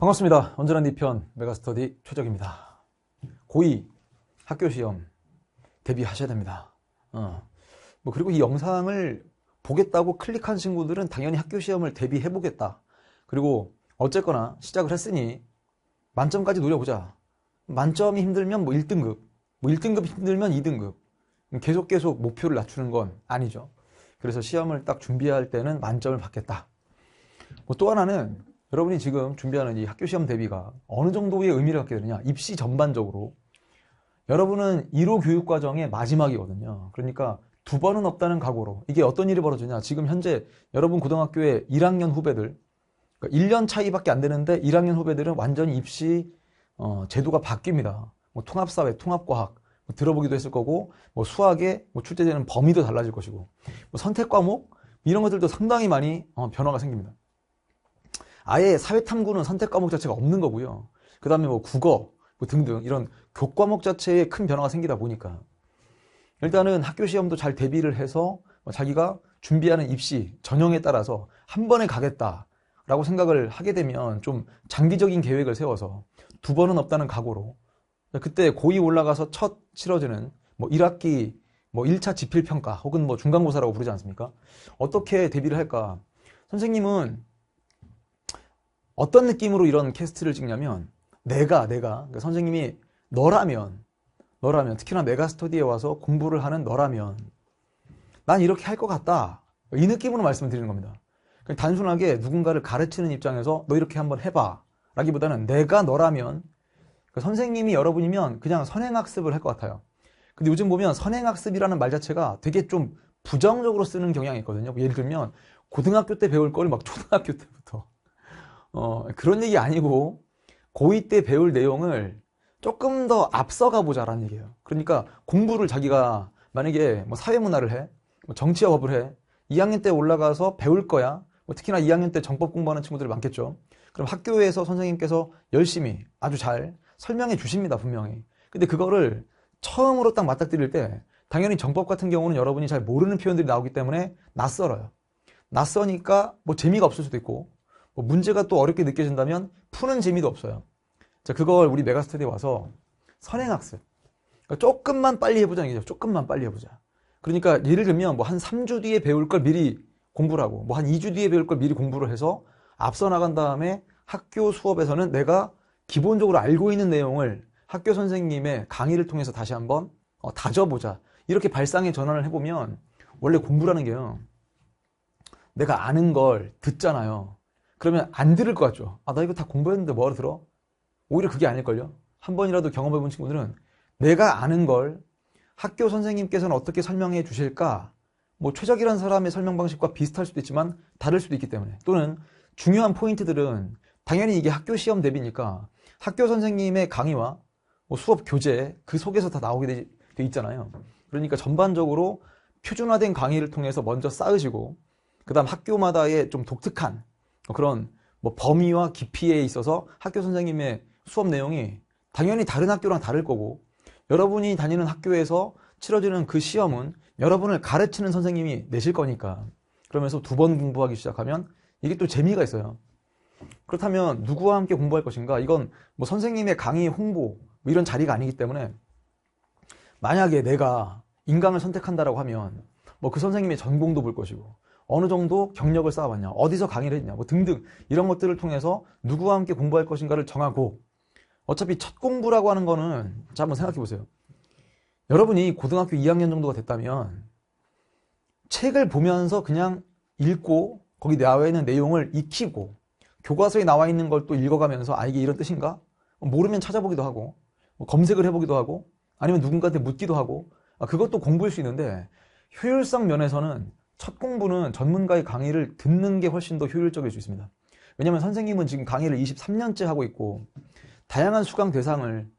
반갑습니다. 언제나 네 편 메가스터디 최적입니다. 고2 학교시험 대비하셔야 됩니다. 그리고 이 영상을 보겠다고 클릭한 친구들은 당연히 학교시험을 대비해보겠다. 그리고 어쨌거나 시작을 했으니 만점까지 노려보자. 만점이 힘들면 1등급, 1등급 힘들면 2등급. 계속 목표를 낮추는 건 아니죠. 그래서 시험을 딱 준비할 때는 만점을 받겠다. 또 하나는 여러분이 지금 준비하는 이 학교시험 대비가 어느 정도의 의미를 갖게 되느냐. 입시 전반적으로 여러분은 1호 교육과정의 마지막이거든요. 그러니까 두 번은 없다는 각오로 이게 어떤 일이 벌어지냐. 지금 현재 여러분 고등학교의 1학년 후배들, 그러니까 1년 차이밖에 안 되는데 1학년 후배들은 완전히 입시 제도가 바뀝니다. 통합사회, 통합과학 들어보기도 했을 거고, 수학에 출제되는 범위도 달라질 것이고, 선택 과목 이런 것들도 상당히 많이 변화가 생깁니다. 아예 사회탐구는 선택 과목 자체가 없는 거고요. 그 다음에 국어 등등 이런 교과목 자체에 큰 변화가 생기다 보니까 일단은 학교 시험도 잘 대비를 해서 자기가 준비하는 입시 전형에 따라서 한 번에 가겠다라고 생각을 하게 되면 좀 장기적인 계획을 세워서 두 번은 없다는 각오로 그때 고2 올라가서 첫 치러지는 1학기 1차 지필평가 혹은 중간고사라고 부르지 않습니까? 어떻게 대비를 할까? 선생님은 어떤 느낌으로 이런 캐스트를 찍냐면 그러니까 선생님이 너라면 특히나 메가스터디에 와서 공부를 하는 너라면 난 이렇게 할 것 같다. 이 느낌으로 말씀을 드리는 겁니다. 단순하게 누군가를 가르치는 입장에서 너 이렇게 한번 해봐 라기보다는 내가 너라면 선생님이 여러분이면 그냥 선행학습을 할 것 같아요. 근데 요즘 보면 선행학습이라는 말 자체가 되게 좀 부정적으로 쓰는 경향이 있거든요. 예를 들면 고등학교 때 배울 걸 초등학교 때부터 그런 얘기 아니고 고2 때 배울 내용을 조금 더 앞서가 보자라는 얘기예요. 그러니까 공부를 자기가 만약에 사회문화를 해, 정치화법을 해, 2학년 때 올라가서 배울 거야. 특히나 2학년 때 정법 공부하는 친구들이 많겠죠. 그럼 학교에서 선생님께서 열심히 아주 잘 설명해 주십니다, 분명히. 근데 그거를 처음으로 딱 맞닥뜨릴 때 당연히 정법 같은 경우는 여러분이 잘 모르는 표현들이 나오기 때문에 낯설어요. 낯서니까 재미가 없을 수도 있고 문제가 또 어렵게 느껴진다면 푸는 재미도 없어요. 자, 그걸 우리 메가스터디에 와서 선행학습. 그러니까 조금만 빨리 해보자는 얘기죠. 조금만 빨리 해보자. 그러니까 예를 들면 한 3주 뒤에 배울 걸 미리 공부를 하고 한 2주 뒤에 배울 걸 미리 공부를 해서 앞서 나간 다음에 학교 수업에서는 내가 기본적으로 알고 있는 내용을 학교 선생님의 강의를 통해서 다시 한번 다져보자. 이렇게 발상의 전환을 해보면 원래 공부라는 게요. 내가 아는 걸 듣잖아요. 그러면 안 들을 것 같죠. 나 이거 다 공부했는데 뭐하러 들어? 오히려 그게 아닐걸요. 한 번이라도 경험해본 친구들은 내가 아는 걸 학교 선생님께서는 어떻게 설명해 주실까? 최적이라는 사람의 설명 방식과 비슷할 수도 있지만 다를 수도 있기 때문에 또는 중요한 포인트들은 당연히 이게 학교 시험 대비니까 학교 선생님의 강의와 수업 교재 그 속에서 다 나오게 돼 있잖아요. 그러니까 전반적으로 표준화된 강의를 통해서 먼저 쌓으시고 그 다음 학교마다의 좀 독특한 그런 범위와 깊이에 있어서 학교 선생님의 수업 내용이 당연히 다른 학교랑 다를 거고 여러분이 다니는 학교에서 치러지는 그 시험은 여러분을 가르치는 선생님이 내실 거니까 그러면서 두 번 공부하기 시작하면 이게 또 재미가 있어요. 그렇다면 누구와 함께 공부할 것인가? 이건 선생님의 강의 홍보 이런 자리가 아니기 때문에 만약에 내가 인강을 선택한다라고 하면 그 선생님의 전공도 볼 것이고 어느 정도 경력을 쌓아봤냐, 어디서 강의를 했냐, 등등 이런 것들을 통해서 누구와 함께 공부할 것인가를 정하고 어차피 첫 공부라고 하는 거는 자 한번 생각해 보세요. 여러분이 고등학교 2학년 정도가 됐다면 책을 보면서 그냥 읽고 거기 나와 있는 내용을 익히고 교과서에 나와 있는 걸 또 읽어가면서 이게 이런 뜻인가? 모르면 찾아보기도 하고 검색을 해보기도 하고 아니면 누군가한테 묻기도 하고 그것도 공부일 수 있는데 효율성 면에서는 첫 공부는 전문가의 강의를 듣는 게 훨씬 더 효율적일 수 있습니다. 왜냐하면 선생님은 지금 강의를 23년째 하고 있고 다양한 수강 대상을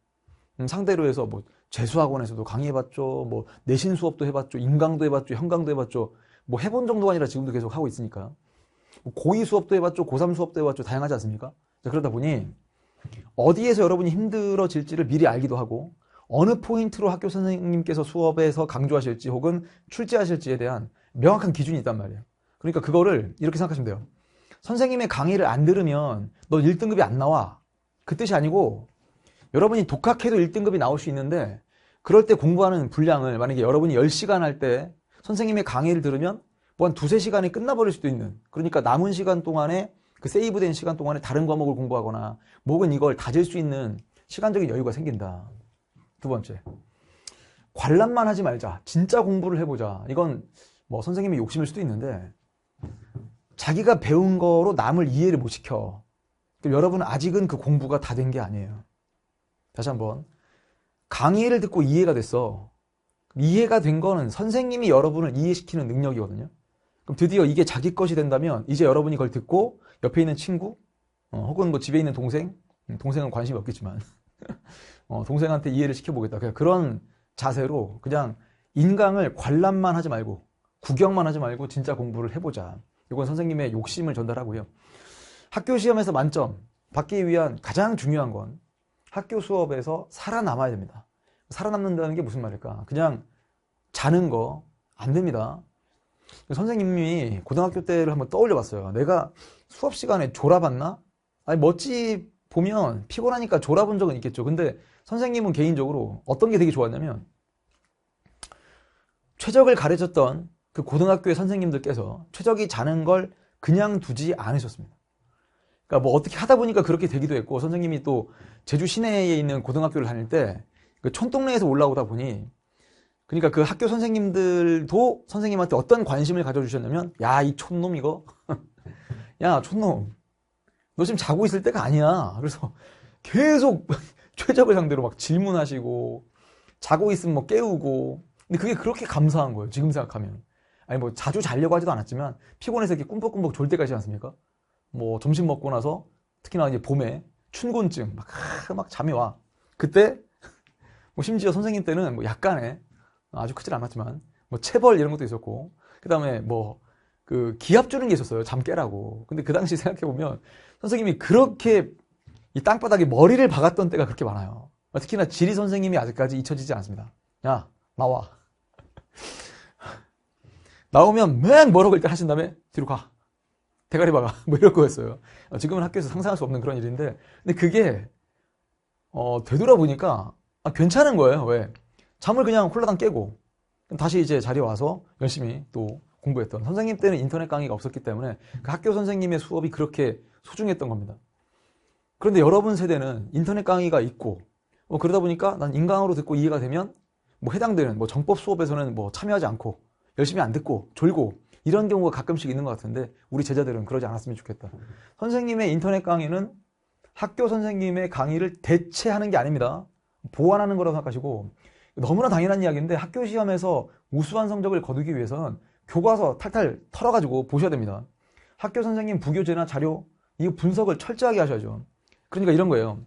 상대로 해서 재수학원에서도 강의해봤죠. 내신 수업도 해봤죠. 인강도 해봤죠. 현강도 해봤죠. 해본 정도가 아니라 지금도 계속 하고 있으니까 고2 수업도 해봤죠. 고3 수업도 해봤죠. 다양하지 않습니까? 자, 그러다 보니 어디에서 여러분이 힘들어질지를 미리 알기도 하고 어느 포인트로 학교 선생님께서 수업에서 강조하실지 혹은 출제하실지에 대한 명확한 기준이 있단 말이에요. 그러니까 그거를 이렇게 생각하시면 돼요. 선생님의 강의를 안 들으면 너 1등급이 안 나와. 그 뜻이 아니고 여러분이 독학해도 1등급이 나올 수 있는데 그럴 때 공부하는 분량을 만약에 여러분이 10시간 할 때 선생님의 강의를 들으면 뭐 한 두세 시간이 끝나버릴 수도 있는, 그러니까 남은 시간 동안에 그 세이브된 시간 동안에 다른 과목을 공부하거나 혹은 이걸 다질 수 있는 시간적인 여유가 생긴다. 두 번째, 관람만 하지 말자. 진짜 공부를 해보자. 이건 뭐 선생님의 욕심일 수도 있는데 자기가 배운 거로 남을 이해를 못 시켜. 여러분은 아직은 그 공부가 다 된 게 아니에요. 다시 한번, 강의를 듣고 이해가 됐어. 이해가 된 거는 선생님이 여러분을 이해시키는 능력이거든요. 그럼 드디어 이게 자기 것이 된다면 이제 여러분이 그걸 듣고 옆에 있는 친구 혹은 뭐 집에 있는 동생은 관심이 없겠지만 동생한테 이해를 시켜보겠다. 그냥 그런 자세로 그냥 인강을 관람만 하지 말고 구경만 하지 말고 진짜 공부를 해보자. 이건 선생님의 욕심을 전달하고요. 학교 시험에서 만점 받기 위한 가장 중요한 건 학교 수업에서 살아남아야 됩니다. 살아남는다는 게 무슨 말일까? 그냥 자는 거 안 됩니다. 선생님이 고등학교 때를 한번 떠올려 봤어요. 내가 수업 시간에 졸아봤나? 아니, 멋지 보면 피곤하니까 졸아본 적은 있겠죠. 근데 선생님은 개인적으로 어떤 게 되게 좋았냐면 최적을 가르쳤던 그 고등학교의 선생님들께서 최적이 자는 걸 그냥 두지 않으셨습니다. 그러니까 뭐 어떻게 하다 보니까 그렇게 되기도 했고, 선생님이 또 제주 시내에 있는 고등학교를 다닐 때 그 촌동네에서 올라오다 보니, 그러니까 그 학교 선생님들도 선생님한테 어떤 관심을 가져주셨냐면, 야, 이 촌놈 이거 야, 촌놈 너 지금 자고 있을 때가 아니야. 그래서 계속 최적을 상대로 막 질문하시고 자고 있으면 뭐 깨우고. 근데 그게 그렇게 감사한 거예요, 지금 생각하면. 아니 뭐 자주 자려고 하지도 않았지만 피곤해서 이렇게 꿈벅꿈벅 졸 때가 있지 않습니까? 뭐 점심 먹고 나서 특히나 이제 봄에 춘곤증 막 잠이 와. 그때 뭐 심지어 선생님 때는 뭐 약간의 아주 크질 않았지만 뭐 체벌 이런 것도 있었고, 그 다음에 뭐 그 기합 주는 게 있었어요, 잠 깨라고. 근데 그 당시 생각해보면 선생님이 그렇게 이 땅바닥에 머리를 박았던 때가 그렇게 많아요. 특히나 지리 선생님이 아직까지 잊혀지지 않습니다. 야, 나와. 나오면 맨 뭐라고 일단 하신 다음에 뒤로 가. 대가리 박아. 뭐 이럴 거였어요. 지금은 학교에서 상상할 수 없는 그런 일인데, 근데 그게 되돌아보니까 괜찮은 거예요. 왜? 잠을 그냥 홀라당 깨고 다시 이제 자리에 와서 열심히 또 공부했던. 선생님 때는 인터넷 강의가 없었기 때문에 그 학교 선생님의 수업이 그렇게 소중했던 겁니다. 그런데 여러분 세대는 인터넷 강의가 있고 그러다 보니까 난 인강으로 듣고 이해가 되면 뭐 해당되는 뭐 정법 수업에서는 뭐 참여하지 않고 열심히 안 듣고 졸고 이런 경우가 가끔씩 있는 것 같은데, 우리 제자들은 그러지 않았으면 좋겠다. 선생님의 인터넷 강의는 학교 선생님의 강의를 대체하는 게 아닙니다. 보완하는 거라고 생각하시고, 너무나 당연한 이야기인데 학교 시험에서 우수한 성적을 거두기 위해서는 교과서 탈탈 털어가지고 보셔야 됩니다. 학교 선생님 부교재나 자료 이거 분석을 철저하게 하셔야죠. 그러니까 이런 거예요.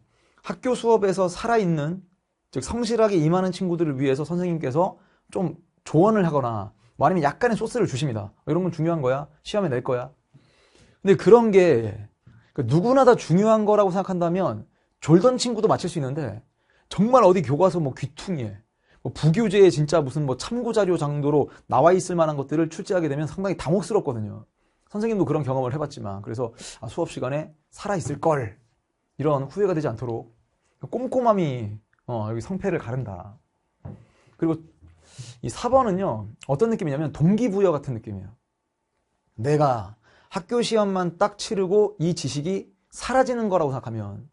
학교 수업에서 살아있는, 즉 성실하게 임하는 친구들을 위해서 선생님께서 좀 조언을 하거나 뭐 아니면 약간의 소스를 주십니다. 이런 건 중요한 거야. 시험에 낼 거야. 근데 그런 게 누구나 다 중요한 거라고 생각한다면 졸던 친구도 맞힐 수 있는데, 정말 어디 교과서 뭐 귀퉁이에 뭐 부교재에 진짜 무슨 뭐 참고자료 정도로 나와 있을 만한 것들을 출제하게 되면 상당히 당혹스럽거든요. 선생님도 그런 경험을 해봤지만, 그래서 수업 시간에 살아있을 걸, 이런 후회가 되지 않도록 꼼꼼함이 여기 성패를 가른다. 그리고 이 4번은요 어떤 느낌이냐면 동기부여 같은 느낌이에요. 내가 학교 시험만 딱 치르고 이 지식이 사라지는 거라고 생각하면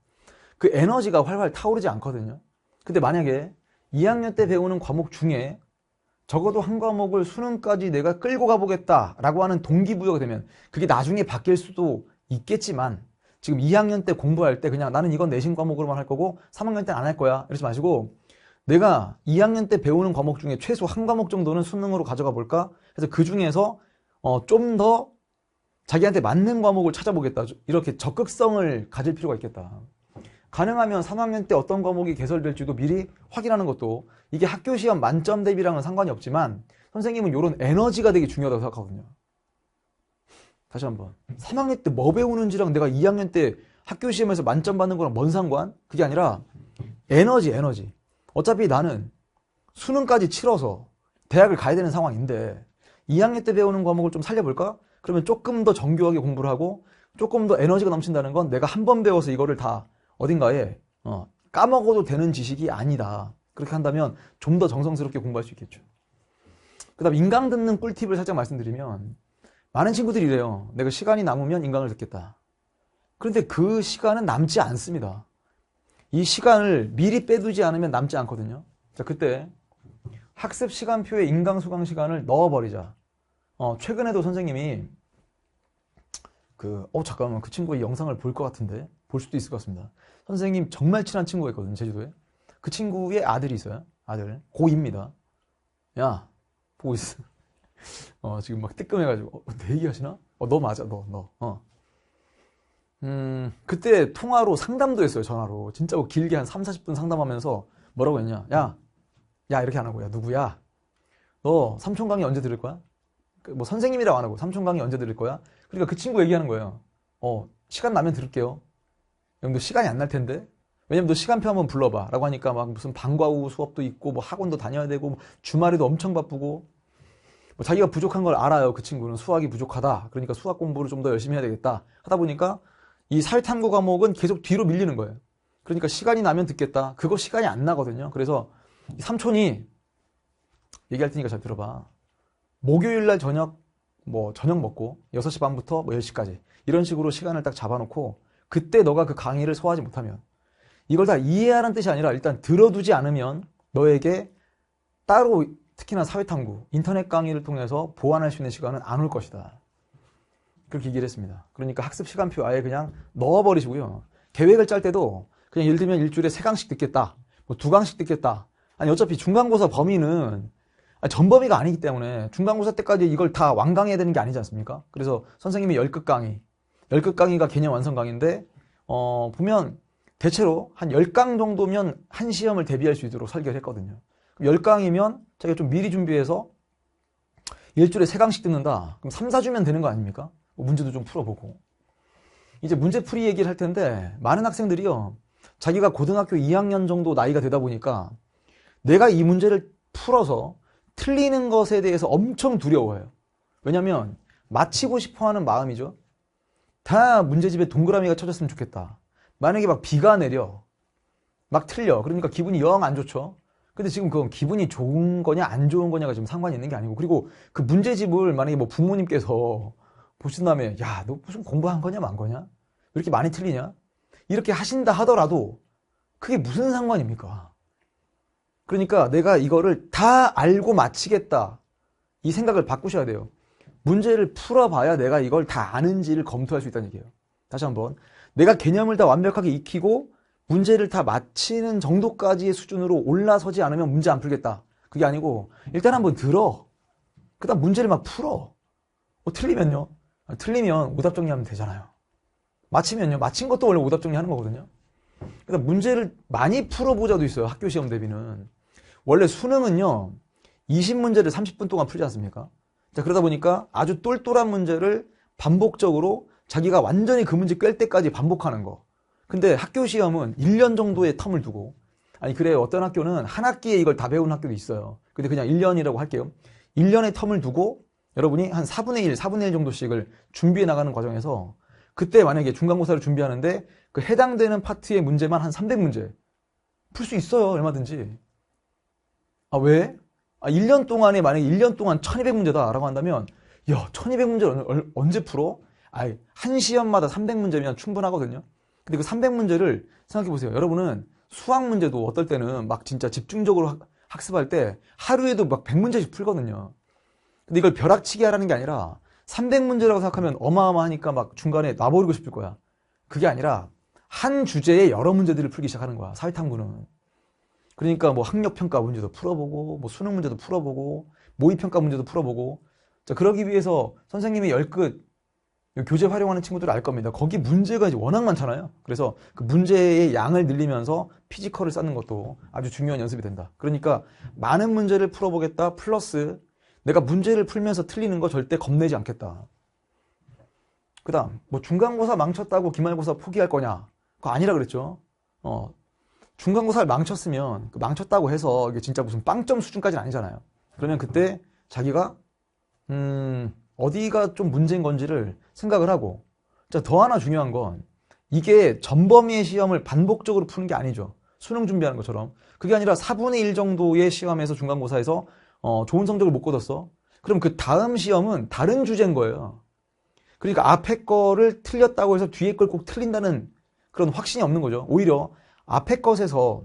그 에너지가 활활 타오르지 않거든요. 근데 만약에 2학년 때 배우는 과목 중에 적어도 한 과목을 수능까지 내가 끌고 가보겠다라고 하는 동기부여가 되면, 그게 나중에 바뀔 수도 있겠지만 지금 2학년 때 공부할 때 그냥 나는 이건 내신 과목으로만 할 거고 3학년 때는 안 할 거야 이러지 마시고, 내가 2학년 때 배우는 과목 중에 최소 한 과목 정도는 수능으로 가져가 볼까? 그래서 그 중에서 좀 더 자기한테 맞는 과목을 찾아보겠다. 이렇게 적극성을 가질 필요가 있겠다. 가능하면 3학년 때 어떤 과목이 개설될지도 미리 확인하는 것도, 이게 학교 시험 만점 대비랑은 상관이 없지만 선생님은 이런 에너지가 되게 중요하다고 생각하거든요. 다시 한번, 3학년 때 뭐 배우는지랑 내가 2학년 때 학교 시험에서 만점 받는 거랑 뭔 상관? 그게 아니라 에너지. 어차피 나는 수능까지 치러서 대학을 가야 되는 상황인데 2학년 때 배우는 과목을 좀 살려볼까? 그러면 조금 더 정교하게 공부를 하고 조금 더 에너지가 넘친다는 건 내가 한 번 배워서 이거를 다 어딘가에 까먹어도 되는 지식이 아니다. 그렇게 한다면 좀 더 정성스럽게 공부할 수 있겠죠. 그 다음 인강 듣는 꿀팁을 살짝 말씀드리면 많은 친구들이 이래요. 내가 시간이 남으면 인강을 듣겠다. 그런데 그 시간은 남지 않습니다. 이 시간을 미리 빼두지 않으면 남지 않거든요. 자, 그때 학습 시간표에 인강 수강 시간을 넣어버리자. 최근에도 선생님이 잠깐만, 그 친구의 영상을 볼 것 같은데, 볼 수도 있을 것 같습니다. 선생님 정말 친한 친구가 있거든요, 제주도에. 그 친구의 아들이 있어요. 아들. 고2입니다. 야, 보고 있어. 지금 막 뜨끔해가지고, 내 얘기 하시나? 너 맞아, 너. 그때 통화로 상담도 했어요, 전화로. 진짜 뭐 길게 한 3, 40분 상담하면서 뭐라고 했냐? 야, 이렇게 안 하고, 야, 누구야? 너 삼촌 강의 언제 들을 거야? 뭐 선생님이라고 안 하고 삼촌 강의 언제 들을 거야? 그러니까 그 친구 얘기하는 거예요. 시간 나면 들을게요. 너 시간이 안 날 텐데? 왜냐면 너 시간표 한번 불러봐. 라고 하니까 막 무슨 방과 후 수업도 있고, 뭐 학원도 다녀야 되고, 주말에도 엄청 바쁘고, 뭐 자기가 부족한 걸 알아요. 그 친구는 수학이 부족하다. 그러니까 수학 공부를 좀 더 열심히 해야 되겠다. 하다 보니까 이 사회탐구 과목은 계속 뒤로 밀리는 거예요. 그러니까 시간이 나면 듣겠다. 그거 시간이 안 나거든요. 그래서 삼촌이 얘기할 테니까 잘 들어봐. 목요일 날 저녁 먹고 6시 반부터 뭐 10시까지 이런 식으로 시간을 딱 잡아놓고 그때 너가 그 강의를 소화하지 못하면 이걸 다 이해하라는 뜻이 아니라 일단 들어두지 않으면 너에게 따로 특히나 사회탐구, 인터넷 강의를 통해서 보완할 수 있는 시간은 안 올 것이다. 그렇게 얘기를 했습니다. 그러니까 학습 시간표 아예 그냥 넣어버리시고요. 계획을 짤 때도 그냥 예를 들면 일주일에 3강씩 듣겠다. 뭐 2강씩 듣겠다. 아니 어차피 중간고사 범위는 전범위가 아니기 때문에 중간고사 때까지 이걸 다 완강해야 되는 게 아니지 않습니까? 그래서 선생님이 10끝 강의, 10끝 강의가 개념 완성 강의인데 보면 대체로 한 10강 정도면 한 시험을 대비할 수 있도록 설계를 했거든요. 10강이면 자기가 좀 미리 준비해서 일주일에 3강씩 듣는다. 그럼 3, 4주면 되는 거 아닙니까? 문제도 좀 풀어보고. 이제 문제풀이 얘기를 할 텐데 많은 학생들이요. 자기가 고등학교 2학년 정도 나이가 되다 보니까 내가 이 문제를 풀어서 틀리는 것에 대해서 엄청 두려워해요. 왜냐면 맞히고 싶어하는 마음이죠. 다 문제집에 동그라미가 쳐졌으면 좋겠다. 만약에 막 비가 내려 막 틀려. 그러니까 기분이 영 안 좋죠. 근데 지금 그건 기분이 좋은 거냐 안 좋은 거냐가 지금 상관이 있는 게 아니고, 그리고 그 문제집을 만약에 뭐 부모님께서 보신 다음에 야, 너 무슨 공부한 거냐 만 거냐? 왜 이렇게 많이 틀리냐? 이렇게 하신다 하더라도 그게 무슨 상관입니까? 그러니까 내가 이거를 다 알고 마치겠다. 이 생각을 바꾸셔야 돼요. 문제를 풀어봐야 내가 이걸 다 아는지를 검토할 수 있다는 얘기예요. 다시 한번. 내가 개념을 다 완벽하게 익히고 문제를 다 마치는 정도까지의 수준으로 올라서지 않으면 문제 안 풀겠다. 그게 아니고 일단 한번 들어. 그 다음 문제를 막 풀어. 틀리면요. 틀리면 오답 정리하면 되잖아요. 맞히면요. 맞힌 것도 원래 오답 정리하는 거거든요. 그다음 문제를 많이 풀어보자도 있어요. 학교 시험 대비는. 원래 수능은요. 20문제를 30분 동안 풀지 않습니까? 자, 그러다 보니까 아주 똘똘한 문제를 반복적으로 자기가 완전히 그 문제 꿰 때까지 반복하는 거. 근데 학교 시험은 1년 정도의 텀을 두고, 아니 그래요. 어떤 학교는 한 학기에 이걸 다 배우는 학교도 있어요. 근데 그냥 1년이라고 할게요. 1년의 텀을 두고 여러분이 한 4분의 1, 4분의 1 정도씩을 준비해 나가는 과정에서 그때 만약에 중간고사를 준비하는데 그 해당되는 파트의 문제만 한 300문제 풀 수 있어요. 얼마든지. 아, 왜? 1년 동안에 만약에 1년 동안 1200문제다 라고 한다면 야, 1200문제를 언제 풀어? 한 시험마다 300문제면 충분하거든요. 근데 그 300문제를 생각해 보세요. 여러분은 수학 문제도 어떨 때는 막 진짜 집중적으로 학습할 때 하루에도 막 100문제씩 풀거든요. 근데 이걸 벼락치기 하라는 게 아니라 300문제라고 생각하면 어마어마하니까 막 중간에 놔버리고 싶을 거야. 그게 아니라 한 주제에 여러 문제들을 풀기 시작하는 거야. 사회탐구는. 그러니까 뭐 학력평가 문제도 풀어보고 뭐 수능 문제도 풀어보고 모의평가 문제도 풀어보고. 자, 그러기 위해서 선생님이 10끝 교재 활용하는 친구들 알 겁니다. 거기 문제가 이제 워낙 많잖아요. 그래서 그 문제의 양을 늘리면서 피지컬을 쌓는 것도 아주 중요한 연습이 된다. 그러니까 많은 문제를 풀어보겠다 플러스 내가 문제를 풀면서 틀리는 거 절대 겁내지 않겠다. 그 다음 뭐 중간고사 망쳤다고 기말고사 포기할 거냐? 그거 아니라 그랬죠. 중간고사를 망쳤으면 그 망쳤다고 해서 이게 진짜 무슨 빵점 수준까지는 아니잖아요. 그러면 그때 자기가 어디가 좀 문제인 건지를 생각을 하고 자, 더 하나 중요한 건 이게 전범위의 시험을 반복적으로 푸는 게 아니죠. 수능 준비하는 것처럼. 그게 아니라 4분의 1 정도의 시험에서 중간고사에서 좋은 성적을 못 거뒀어. 그럼 그 다음 시험은 다른 주제인 거예요. 그러니까 앞에 거를 틀렸다고 해서 뒤에 걸 꼭 틀린다는 그런 확신이 없는 거죠. 오히려 앞에 것에서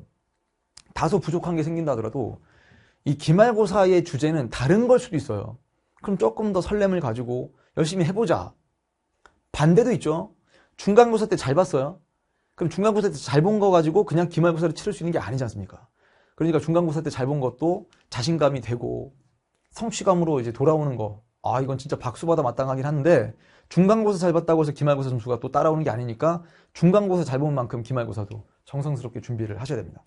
다소 부족한 게 생긴다 하더라도 이 기말고사의 주제는 다른 걸 수도 있어요. 그럼 조금 더 설렘을 가지고 열심히 해보자. 반대도 있죠. 중간고사 때 잘 봤어요. 그럼 중간고사 때 잘 본 거 가지고 그냥 기말고사를 치를 수 있는 게 아니지 않습니까? 그러니까 중간고사 때 잘 본 것도 자신감이 되고 성취감으로 이제 돌아오는 거. 아, 이건 진짜 박수 받아 마땅하긴 한데 중간고사 잘 봤다고 해서 기말고사 점수가 또 따라오는 게 아니니까 중간고사 잘 본 만큼 기말고사도 정성스럽게 준비를 하셔야 됩니다.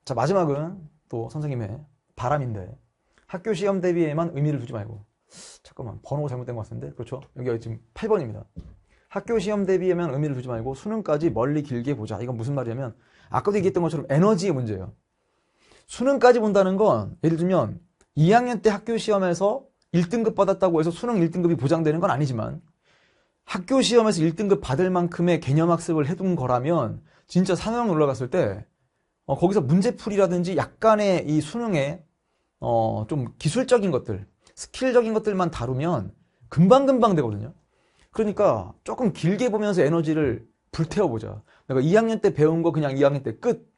자, 마지막은 또 선생님의 바람인데 학교 시험 대비에만 의미를 두지 말고, 잠깐만 번호가 잘못된 것 같은데, 그렇죠? 여기가 지금 8번입니다. 학교 시험 대비에만 의미를 두지 말고 수능까지 멀리 길게 보자. 이건 무슨 말이냐면 아까도 얘기했던 것처럼 에너지의 문제예요. 수능까지 본다는 건 예를 들면 2학년 때 학교 시험에서 1등급 받았다고 해서 수능 1등급이 보장되는 건 아니지만 학교 시험에서 1등급 받을 만큼의 개념학습을 해둔 거라면 진짜 3학 올라갔을 때 거기서 문제풀이라든지 약간의 이 수능에 좀 기술적인 것들, 스킬적인 것들만 다루면 금방금방 되거든요. 그러니까 조금 길게 보면서 에너지를 불태워보자. 내가 2학년 때 배운 거 그냥 2학년 때 끝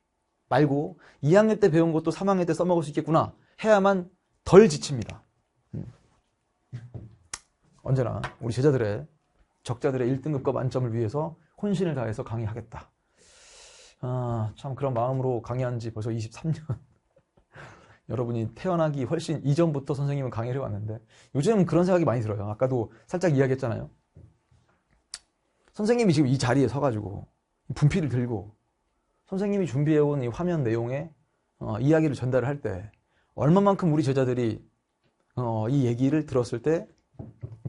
말고 2학년 때 배운 것도 3학년 때 써먹을 수 있겠구나 해야만 덜 지칩니다. 언제나 우리 제자들의 적자들의 1등급과 만점을 위해서 혼신을 다해서 강의하겠다. 참 그런 마음으로 강의한 지 벌써 23년. 여러분이 태어나기 훨씬 이전부터 선생님은 강의를 해왔는데 요즘 그런 생각이 많이 들어요. 아까도 살짝 이야기했잖아요. 선생님이 지금 이 자리에 서가지고 분필을 들고 선생님이 준비해온 이 화면 내용에 이야기를 전달을 할 때 얼마만큼 우리 제자들이 이 얘기를 들었을 때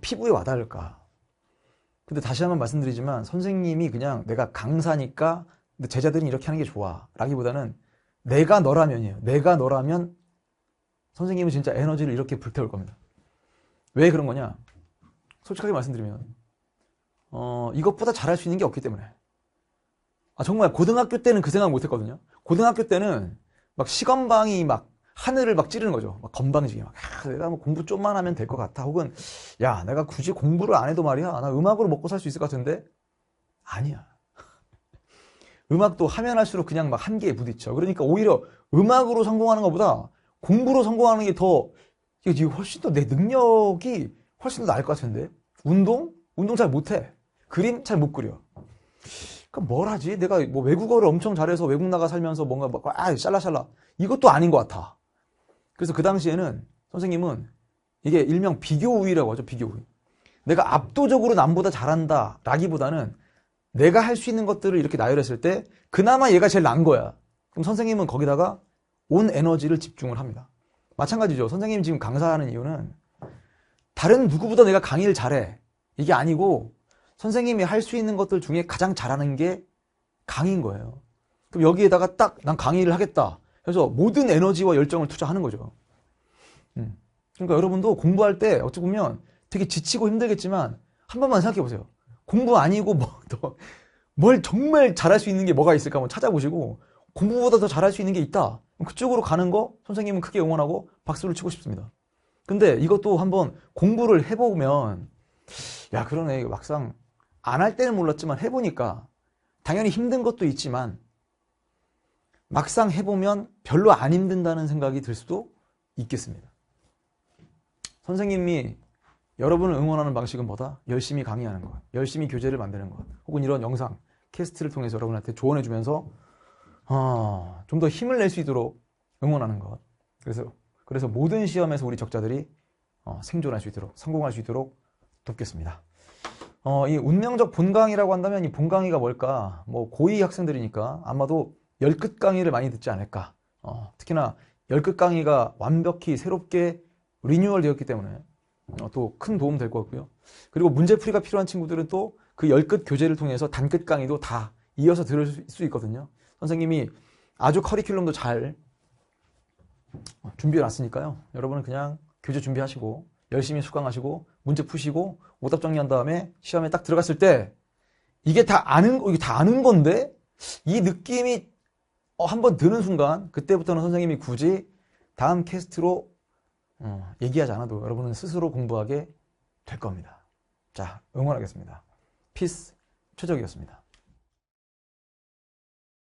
피부에 와닿을까. 근데 다시 한번 말씀드리지만 선생님이 그냥 내가 강사니까 근데 제자들은 이렇게 하는 게 좋아 라기보다는 내가 너라면이에요. 내가 너라면 선생님은 진짜 에너지를 이렇게 불태울 겁니다. 왜 그런 거냐? 솔직하게 말씀드리면 이것보다 잘할 수 있는 게 없기 때문에. 정말 고등학교 때는 그 생각 못 했거든요. 고등학교 때는 막 시건방이 막 하늘을 막 찌르는 거죠. 막 건방지게 막 내가 뭐 공부 좀만 하면 될 것 같아. 혹은 야 내가 굳이 공부를 안 해도 말이야 나 음악으로 먹고 살 수 있을 것 같은데 아니야. 음악도 하면 할수록 그냥 막 한계에 부딪혀. 그러니까 오히려 음악으로 성공하는 것보다 공부로 성공하는 게 더 훨씬 더 내 능력이 훨씬 더 나을 것 같은데. 운동 잘 못해. 그림 잘 못 그려. 그럼 뭘 하지? 내가 뭐 외국어를 엄청 잘해서 외국 나가 살면서 뭔가 샬라샬라 이것도 아닌 것 같아. 그래서 그 당시에는 선생님은 이게 일명 비교 우위라고 하죠. 비교 우위. 내가 압도적으로 남보다 잘한다 라기보다는 내가 할 수 있는 것들을 이렇게 나열했을 때 그나마 얘가 제일 나은 거야. 그럼 선생님은 거기다가 온 에너지를 집중을 합니다. 마찬가지죠. 선생님이 지금 강사하는 이유는 다른 누구보다 내가 강의를 잘해 이게 아니고 선생님이 할 수 있는 것들 중에 가장 잘하는 게 강의인 거예요. 그럼 여기에다가 딱 난 강의를 하겠다 그래서 모든 에너지와 열정을 투자하는 거죠. 그러니까 여러분도 공부할 때 어찌 보면 되게 지치고 힘들겠지만 한 번만 생각해 보세요. 공부 아니고 뭘 정말 잘할 수 있는 게 뭐가 있을까 한번 찾아보시고 공부보다 더 잘할 수 있는 게 있다. 그쪽으로 가는 거 선생님은 크게 응원하고 박수를 치고 싶습니다. 근데 이것도 한번 공부를 해보면 야 그러네 막상 안 할 때는 몰랐지만 해보니까 당연히 힘든 것도 있지만 막상 해보면 별로 안 힘든다는 생각이 들 수도 있겠습니다. 선생님이 여러분을 응원하는 방식은 뭐다? 열심히 강의하는 것, 열심히 교재를 만드는 것, 혹은 이런 영상, 캐스트를 통해서 여러분한테 조언해주면서 좀 더 힘을 낼 수 있도록 응원하는 것. 그래서 모든 시험에서 우리 적자들이 생존할 수 있도록, 성공할 수 있도록 돕겠습니다. 이 운명적 본강의라고 한다면 이 본강의가 뭘까? 뭐 고2 학생들이니까 아마도 열끝 강의를 많이 듣지 않을까. 특히나 열끝 강의가 완벽히 새롭게 리뉴얼 되었기 때문에 또 큰 도움 될 것 같고요. 그리고 문제풀이가 필요한 친구들은 또 그 열끝 교재를 통해서 단끝 강의도 다 이어서 들을 수 있거든요. 선생님이 아주 커리큘럼도 잘 준비해 놨으니까요. 여러분은 그냥 교재 준비하시고 열심히 수강하시고 문제 푸시고 오답 정리한 다음에 시험에 딱 들어갔을 때 이게 다 아는 건데 이 느낌이 한번 드는 순간 그때부터는 선생님이 굳이 다음 캐스트로 얘기하지 않아도 여러분은 스스로 공부하게 될 겁니다. 자, 응원하겠습니다. 피스 최적이었습니다.